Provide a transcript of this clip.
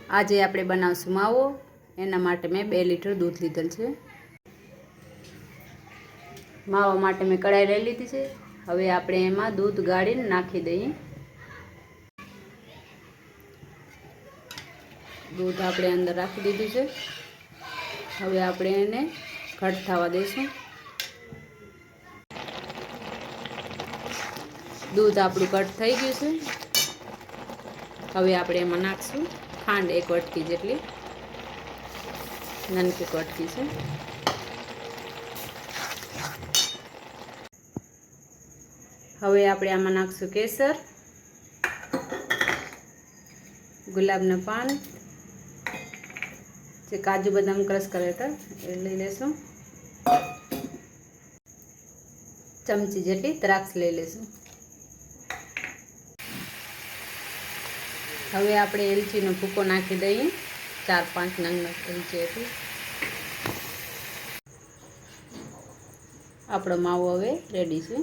આજે આપણે બનાવશું માવો। એના માટે મેં 2 લીટર દૂધ લીધેલ છે। માવા માટે મેં કઢાઈ લઈ લીધી છે। હવે આપણે એમાં દૂધ ગાળીને નાખી દઈએ। દૂધ આપણે અંદર રાખી દીધું છે। હવે આપણે એને ઘટ થવા દઈશું। દૂધ આપણું ઘટ થઈ ગયું છે। હવે આપણે એમાં નાખશું ખાંડ 1 વાટકી જેટલી, નાનકી વાટકી છે। હવે આપણે આમાં નાખશું કેસર, ગુલાબના પાન, જે કાજુ બદામ ક્રશ કર્યા હતા એ લઈ લેશું। ચમચી જેટલી દ્રાક્ષ લઈ લેશું। હવે આપણે એલચીનો ભૂકો નાખી દઈએ, 4-5 નંગ એલચી હતી। આપણો માવો હવે રેડી છે।